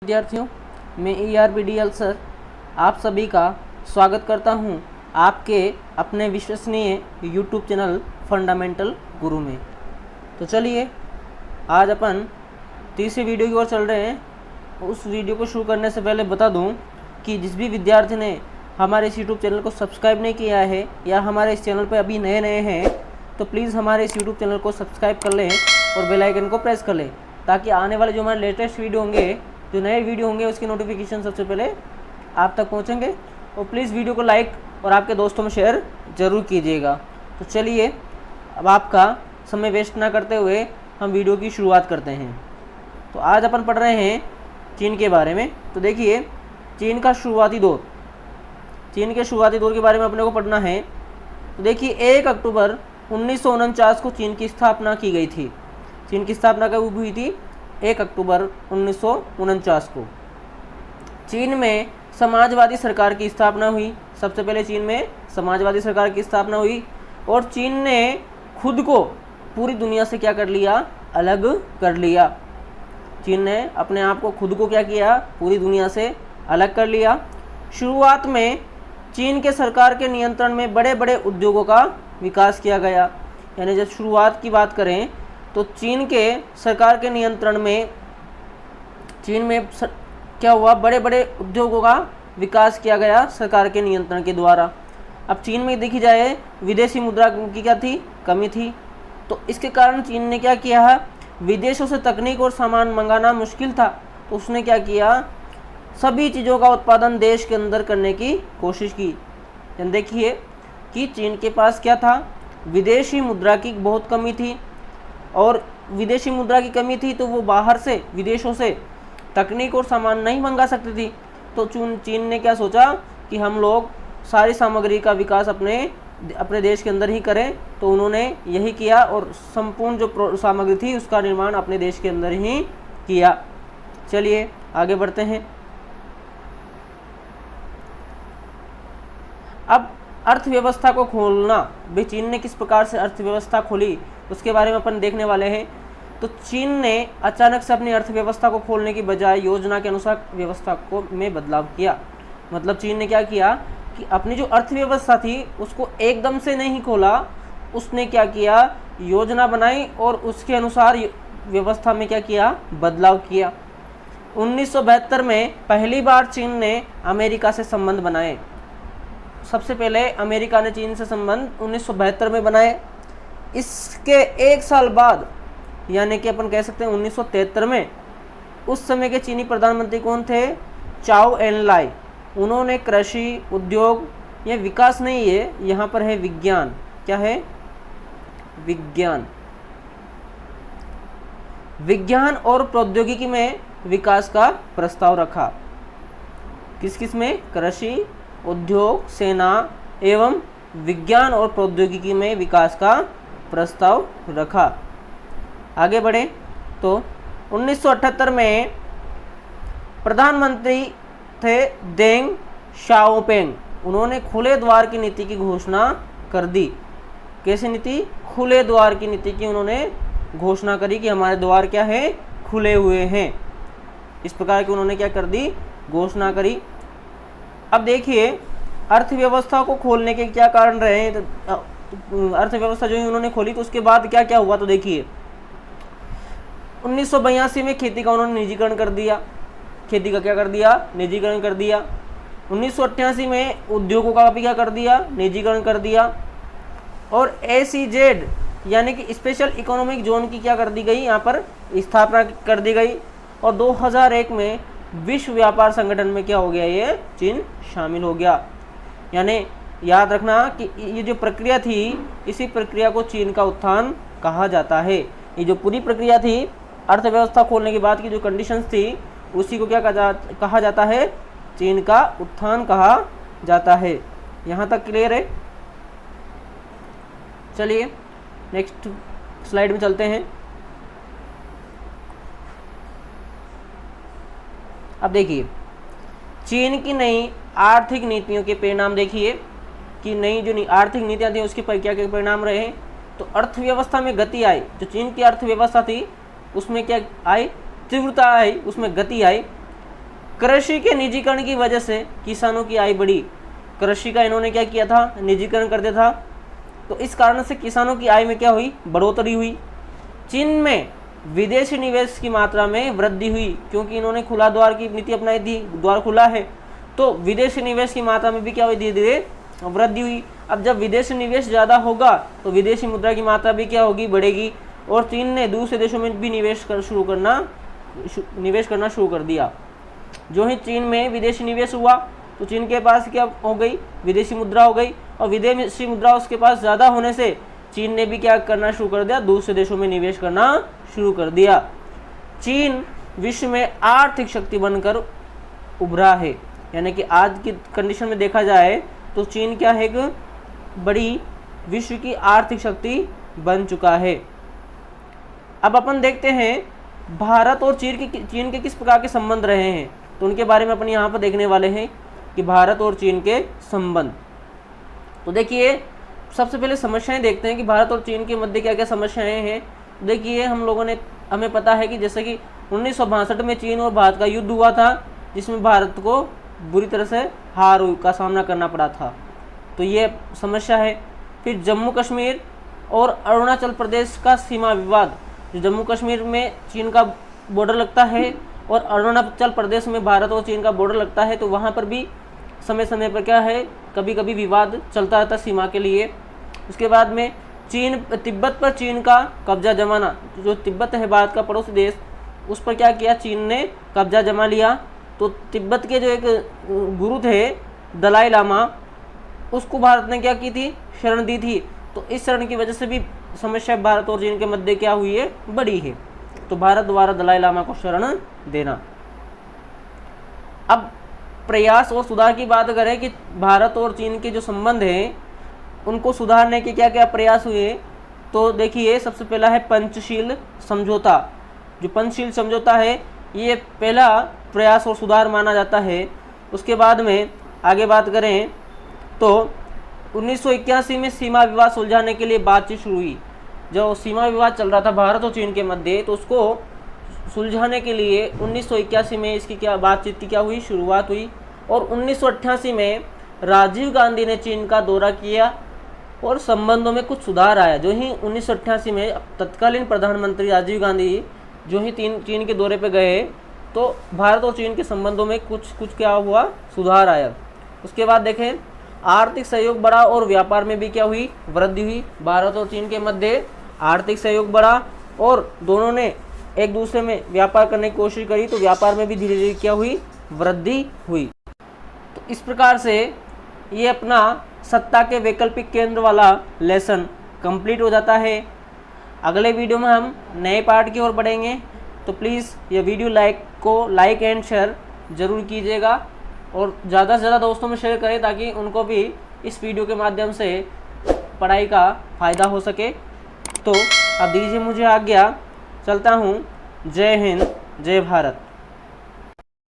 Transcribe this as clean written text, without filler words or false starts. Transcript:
विद्यार्थियों, मैं ERBDL sir आप सभी का स्वागत करता हूं आपके अपने विश्वसनीय YouTube चैनल फंडामेंटल गुरु में। तो चलिए आज अपन तीसरी वीडियो की ओर चल रहे हैं। उस वीडियो को शुरू करने से पहले बता दूं कि जिस भी विद्यार्थी ने हमारे इस YouTube चैनल को सब्सक्राइब नहीं किया है या हमारे इस चैनल पर अभी नए हैं तो प्लीज़ हमारे इस YouTube चैनल को सब्सक्राइब कर लें और बेल आइकन को प्रेस कर लें, ताकि आने वाले जो हमारे लेटेस्ट वीडियो होंगे, जो नए वीडियो होंगे, उसकी नोटिफिकेशन सबसे पहले आप तक पहुंचेंगे। और प्लीज़ वीडियो को लाइक और आपके दोस्तों में शेयर ज़रूर कीजिएगा। तो चलिए अब आपका समय वेस्ट ना करते हुए हम वीडियो की शुरुआत करते हैं। तो आज अपन पढ़ रहे हैं चीन के बारे में। तो देखिए चीन का शुरुआती दौर, चीन के शुरुआती दौर के बारे में अपने को पढ़ना है। तो देखिए 1 अक्टूबर 1949 को चीन की स्थापना की गई थी। चीन की स्थापना कब हुई थी? 1 अक्टूबर 1949 को। चीन में समाजवादी सरकार की स्थापना हुई। सबसे पहले चीन में समाजवादी सरकार की स्थापना हुई और चीन ने खुद को पूरी दुनिया से क्या कर लिया? अलग कर लिया। चीन ने अपने आप को खुद को क्या किया? पूरी दुनिया से अलग कर लिया। शुरुआत में चीन के सरकार के नियंत्रण में बड़े बड़े उद्योगों का विकास किया गया। यानी जब शुरुआत की बात करें तो चीन के सरकार के नियंत्रण में चीन में क्या हुआ? बड़े बड़े उद्योगों का विकास किया गया सरकार के नियंत्रण के द्वारा। अब चीन में देखी जाए विदेशी मुद्रा की क्या थी? कमी थी। तो इसके कारण चीन ने क्या किया है? विदेशों से तकनीक और सामान मंगाना मुश्किल था, तो उसने क्या किया? सभी चीज़ों का उत्पादन देश के अंदर करने की कोशिश की। देखिए कि चीन के पास क्या था? विदेशी मुद्रा की बहुत कमी थी, और विदेशी मुद्रा की कमी थी तो वो बाहर से, विदेशों से तकनीक और सामान नहीं मंगा सकती थी। तो चीन ने क्या सोचा कि हम लोग सारी सामग्री का विकास अपने देश के अंदर ही करें। तो उन्होंने यही किया और संपूर्ण जो सामग्री थी उसका निर्माण अपने देश के अंदर ही किया। चलिए आगे बढ़ते हैं। अब अर्थव्यवस्था को खोलना, भाई चीन ने किस प्रकार से अर्थव्यवस्था खोली उसके बारे में अपन देखने वाले हैं। तो चीन ने अचानक से अपनी अर्थव्यवस्था को खोलने की बजाय योजना के अनुसार व्यवस्था को में बदलाव किया। मतलब चीन ने क्या किया कि अपनी जो अर्थव्यवस्था थी उसको एकदम से नहीं खोला, उसने क्या किया? योजना बनाई और उसके अनुसार व्यवस्था में क्या किया? बदलाव किया। 1972 में पहली बार चीन ने अमेरिका से संबंध बनाए। सबसे पहले अमेरिका ने चीन से संबंध 1972 में बनाए। इसके एक साल बाद, यानी कि अपन कह सकते हैं 1973 में, उस समय के चीनी प्रधानमंत्री कौन थे? चाओ एन लाई। उन्होंने कृषि, उद्योग, ये विकास नहीं है, यहाँ पर है विज्ञान। क्या है? विज्ञान। विज्ञान और प्रौद्योगिकी में विकास का प्रस्ताव रखा। किस किस में? कृषि, उद्योग, सेना एवं विज्ञान और प्रौद्योगिकी में विकास का प्रस्ताव रखा। आगे बढ़े तो 1978 में प्रधानमंत्री थे देंग शाओपेंग। उन्होंने खुले द्वार की नीति की घोषणा कर दी। कैसी नीति? खुले द्वार की नीति की उन्होंने घोषणा करी कि हमारे द्वार क्या है? खुले हुए हैं। इस प्रकार की उन्होंने क्या कर दी? घोषणा करी। अब देखिए अर्थव्यवस्था को खोलने के क्या कारण रहे? तो अर्थव्यवस्था जो उन्होंने खोली तो उसके बाद क्या क्या हुआ? तो देखिए 1982 में खेती का उन्होंने निजीकरण कर दिया। खेती का क्या कर दिया? निजीकरण कर दिया। 1988 में उद्योगों का भी क्या कर दिया? निजीकरण कर दिया। और SEZ यानी कि स्पेशल इकोनॉमिक जोन की क्या कर दी गई? यहाँ पर स्थापना कर दी गई। और 2001 में विश्व व्यापार संगठन में क्या हो गया? ये चीन शामिल हो गया। यानी याद रखना कि ये जो प्रक्रिया थी, इसी प्रक्रिया को चीन का उत्थान कहा जाता है। ये जो पूरी प्रक्रिया थी अर्थव्यवस्था खोलने के बाद की जो कंडीशंस थी, उसी को क्या कहा जाता है? चीन का उत्थान कहा जाता है। यहाँ तक क्लियर है? चलिए नेक्स्ट स्लाइड में चलते हैं। अब देखिए चीन की नई आर्थिक नीतियों के परिणाम देखिए कि नई जो आर्थिक नीतियाँ थी उसके क्या क्या परिणाम रहे। तो अर्थव्यवस्था में गति आई। जो चीन की अर्थव्यवस्था थी उसमें क्या आई? तीव्रता आई, उसमें गति आई। कृषि के निजीकरण की वजह से किसानों की आय बढ़ी। कृषि का इन्होंने क्या किया था, निजीकरण कर दिया था, तो इस कारण से किसानों की आय में क्या हुई, बढ़ोतरी हुई। चीन में विदेशी निवेश की मात्रा में वृद्धि हुई, क्योंकि इन्होंने खुला द्वार की नीति अपनाई थी, द्वार खुला है, तो विदेशी निवेश की मात्रा में भी क्या हुई, धीरे धीरे वृद्धि हुई। अब जब विदेशी निवेश ज़्यादा होगा तो विदेशी मुद्रा की मात्रा भी क्या होगी, बढ़ेगी। और चीन ने दूसरे देशों में भी निवेश करना शुरू कर दिया। जो ही चीन में विदेशी निवेश हुआ तो चीन के पास क्या हो गई, विदेशी मुद्रा हो गई, और विदेशी मुद्रा उसके पास ज़्यादा होने से चीन ने भी क्या करना शुरू कर दिया, दूसरे देशों में निवेश करना शुरू कर दिया। चीन विश्व में आर्थिक शक्ति बनकर उभरा है, यानी कि आज की कंडीशन में देखा जाए तो चीन क्या है, एक बड़ी विश्व की आर्थिक शक्ति बन चुका है। अब अपन देखते हैं भारत और चीन के किस प्रकार के संबंध रहे हैं, तो उनके बारे में अपन यहाँ पर देखने वाले हैं कि भारत और चीन के संबंध। तो देखिए सबसे पहले समस्याएं देखते हैं कि भारत और चीन के मध्य क्या क्या समस्याएं हैं। देखिए हमें पता है कि जैसे कि 1962 में चीन और भारत का युद्ध हुआ था, जिसमें भारत को बुरी तरह से हार का सामना करना पड़ा था, तो ये समस्या है। फिर जम्मू कश्मीर और अरुणाचल प्रदेश का सीमा विवाद, जो जम्मू कश्मीर में चीन का बॉर्डर लगता है और अरुणाचल प्रदेश में भारत और चीन का बॉर्डर लगता है, तो वहाँ पर भी समय समय पर क्या है, कभी कभी विवाद चलता रहता सीमा के लिए। उसके बाद में तिब्बत पर चीन का कब्जा जमाना, जो तिब्बत है भारत का पड़ोसी देश, उस पर क्या किया, चीन ने कब्जा जमा लिया। तो तिब्बत के जो एक गुरु थे दलाई लामा, उसको भारत ने क्या की थी, शरण दी थी। तो इस शरण की वजह से भी समस्या भारत और चीन के मध्य क्या हुई है, बड़ी है। तो भारत द्वारा दलाई लामा को शरण देना। अब प्रयास और सुधार की बात करें कि भारत और चीन के जो संबंध हैं उनको सुधारने के क्या क्या प्रयास हुए, तो देखिए सबसे पहला है पंचशील समझौता। जो पंचशील समझौता है ये पहला प्रयास और सुधार माना जाता है। उसके बाद में आगे बात करें तो 1981 में सीमा विवाद सुलझाने के लिए बातचीत शुरू हुई। जो सीमा विवाद चल रहा था भारत और चीन के मध्य, तो उसको सुलझाने के लिए 1981 में इसकी क्या बातचीत की क्या हुई, शुरुआत हुई। और 1988 में राजीव गांधी ने चीन का दौरा किया और संबंधों में कुछ सुधार आया। जो ही 1988 में तत्कालीन प्रधानमंत्री राजीव गांधी जो ही चीन के दौरे पे गए, तो भारत और चीन के संबंधों में कुछ क्या हुआ, सुधार आया। उसके बाद देखें आर्थिक सहयोग बढ़ा और व्यापार में भी क्या हुई, वृद्धि हुई। भारत और चीन के मध्य आर्थिक सहयोग बढ़ा और दोनों ने एक दूसरे में व्यापार करने की कोशिश करी, तो व्यापार में भी धीरे धीरे क्या हुई, वृद्धि हुई। तो इस प्रकार से ये अपना सत्ता के वैकल्पिक केंद्र वाला लेसन कंप्लीट हो जाता है। अगले वीडियो में हम नए पार्ट की ओर बढ़ेंगे, तो प्लीज़ ये वीडियो लाइक एंड शेयर ज़रूर कीजिएगा और ज़्यादा से ज़्यादा दोस्तों में शेयर करें ताकि उनको भी इस वीडियो के माध्यम से पढ़ाई का फ़ायदा हो सके। तो अब दीजिए मुझे आज्ञा, चलता हूँ। जय हिंद, जय भारत।